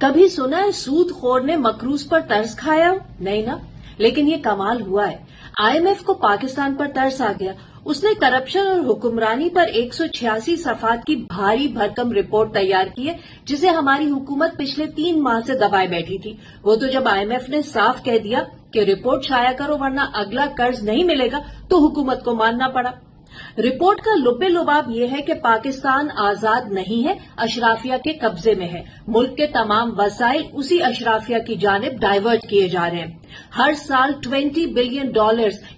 कभी सुना है सूद खोर ने मकरूज पर तरस खाया? नहीं ना, लेकिन ये कमाल हुआ है। आईएमएफ को पाकिस्तान पर तरस आ गया। उसने करप्शन और हुक्मरानी पर 186 सफात की भारी भरकम रिपोर्ट तैयार की है, जिसे हमारी हुकूमत पिछले 3 माह से दबाए बैठी थी। वो तो जब आईएमएफ ने साफ कह दिया कि रिपोर्ट शाया करो वरना अगला कर्ज नहीं मिलेगा, तो हुकूमत को मानना पड़ा। रिपोर्ट का लुब्बे लुबाब यह है कि पाकिस्तान आजाद नहीं है, अशराफिया के कब्जे में है। मुल्क के तमाम वसाइल उसी अशराफिया की जानिब डाइवर्ट किए जा रहे हैं। हर साल $20 बिलियन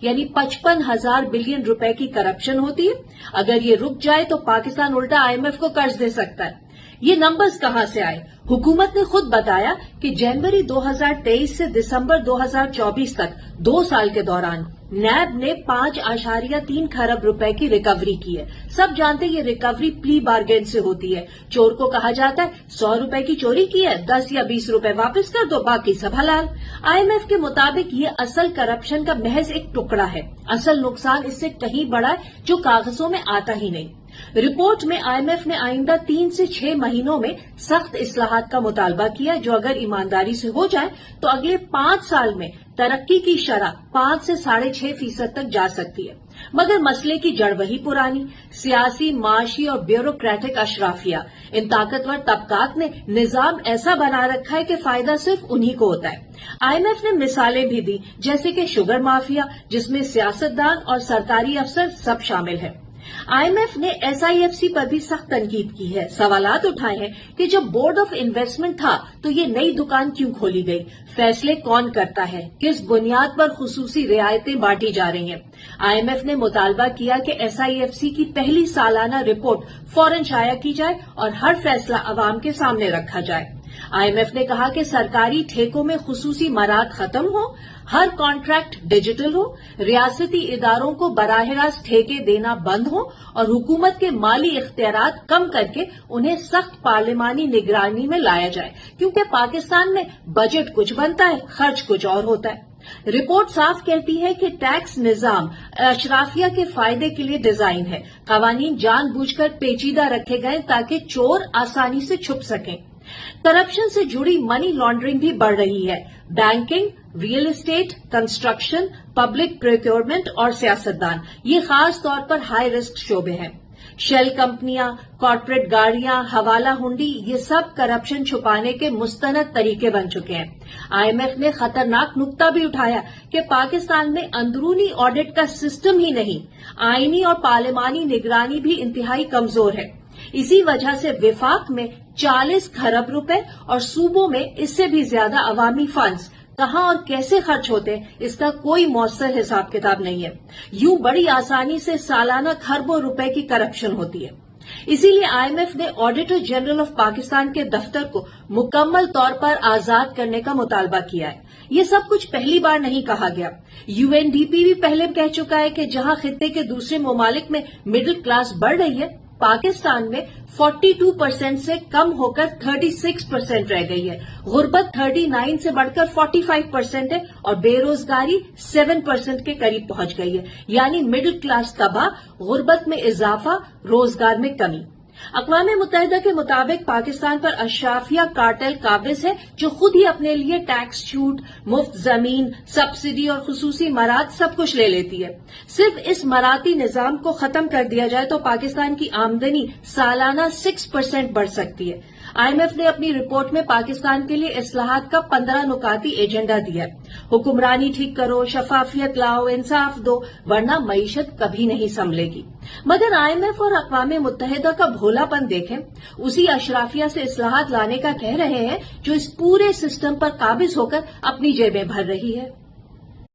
यानी 55,000 बिलियन रुपए की करप्शन होती है। अगर ये रुक जाए तो पाकिस्तान उल्टा आईएमएफ को कर्ज दे सकता है। ये नंबर्स कहां से आए? हुकूमत ने खुद बताया कि जनवरी 2023 से दिसंबर 2024 तक 2 साल के दौरान नैब ने 5.3 खरब रुपए की रिकवरी की है। सब जानते हैं ये रिकवरी प्ली बार्गेन से होती है। चोर को कहा जाता है 100 रुपए की चोरी की है, 10 या 20 रुपए वापस कर दो, बाकी सब हलाल। आईएमएफ के मुताबिक ये असल करप्शन का महज एक टुकड़ा है। असल नुकसान इससे कहीं बड़ा है जो कागजों में आता ही नहीं। रिपोर्ट में आईएमएफ ने आइंदा 3 से 6 महीनों में सख्त इस्लाहात का मुतालबा किया, जो अगर ईमानदारी से हो जाए तो अगले 5 साल में तरक्की की शरह 5 से 6.5% तक जा सकती है। मगर मसले की जड़ वही पुरानी सियासी, माशी और ब्यूरोक्रेटिक अशराफिया। इन ताकतवर तबकात ने निजाम ऐसा बना रखा है कि फायदा सिर्फ उन्हीं को होता है। आईएमएफ ने मिसालें भी दी, जैसे कि शुगर माफिया, जिसमें सियासतदान और सरकारी अफसर सब शामिल हैं। आईएमएफ ने एसआईएफसी पर भी सख्त तनकीद की है। सवालात उठाए हैं कि जब बोर्ड ऑफ इन्वेस्टमेंट था तो ये नई दुकान क्यों खोली गई? फैसले कौन करता है? किस बुनियाद पर खुसूसी रियायतें बांटी जा रही हैं? आईएमएफ ने मुतालबा किया कि एसआईएफसी की पहली सालाना रिपोर्ट फौरन शाया की जाए और हर फैसला अवाम के सामने रखा जाए। आईएमएफ ने कहा कि सरकारी ठेकों में खुसूसी मराद खत्म हो, हर कॉन्ट्रैक्ट डिजिटल हो, रियासती इदारों को बराह रास्त ठेके देना बंद हो और हुकूमत के माली इख्तियारात कम करके उन्हें सख्त पार्लिमानी निगरानी में लाया जाए, क्योंकि पाकिस्तान में बजट कुछ बनता है, खर्च कुछ और होता है। रिपोर्ट साफ कहती है कि टैक्स निजाम अशराफिया के फायदे के लिए डिजाइन है। कवानीन जानबूझकर पेचीदा रखे गए ताकि चोर आसानी से छुप सकें। करप्शन से जुड़ी मनी लॉन्ड्रिंग भी बढ़ रही है। Banking, real estate, construction, public procurement और सियासतदान, ये खास तौर पर हाई रिस्क शोबे हैं। शेल कंपनियां, कॉर्पोरेट गाड़ियां, हवाला हुंडी, ये सब करप्शन छुपाने के मुस्तनद तरीके बन चुके हैं। आईएमएफ ने खतरनाक नुक्ता भी उठाया कि पाकिस्तान में अंदरूनी ऑडिट का सिस्टम ही नहीं, आईनी और पार्लिमानी निगरानी भी इंतहाई कमजोर है। इसी वजह से विफाक में 40 खरब रुपए और सूबों में इससे भी ज्यादा अवामी फंड्स कहां और कैसे खर्च होते हैं, इसका कोई मौसर हिसाब किताब नहीं है। यूं बड़ी आसानी से सालाना खरबों रुपए की करप्शन होती है। इसीलिए आईएमएफ ने ऑडिटर जनरल ऑफ पाकिस्तान के दफ्तर को मुकम्मल तौर पर आजाद करने का मुतालबा किया है। ये सब कुछ पहली बार नहीं कहा गया। यूएनडीपी भी पहले कह चुका है कि जहां खित्ते के दूसरे ममालिक में मिडिल क्लास बढ़ रही है, पाकिस्तान में 42% से कम होकर 36% रह गई है। गुर्बत 39 से बढ़कर 45% है और बेरोजगारी 7% के करीब पहुंच गई है। यानी मिडिल क्लास तबाह, गुर्बत में इजाफा, रोजगार में कमी। अक़वाम मुत्तहिदा के मुताबिक पाकिस्तान पर अशराफिया कार्टेल काबिज है, जो खुद ही अपने लिए टैक्स छूट, मुफ्त जमीन, सब्सिडी और खुसूसी मराद सब कुछ ले लेती है। सिर्फ इस मराती निजाम को खत्म कर दिया जाए तो पाकिस्तान की आमदनी सालाना 6% बढ़ सकती है। आईएमएफ ने अपनी रिपोर्ट में पाकिस्तान के लिए इस्लाहात का 15 नुकाती एजेंडा दिया है। हुक्मरानी ठीक करो, शफाफियत लाओ, इंसाफ दो, वरना मईशत कभी नहीं संभलेगी। मगर आईएमएफ और अक़वाम मुत्तहिदा का भोलापन देखें, उसी अशराफिया से इस्लाहात लाने का कह रहे हैं जो इस पूरे सिस्टम पर काबिज होकर अपनी जेबें भर रही है।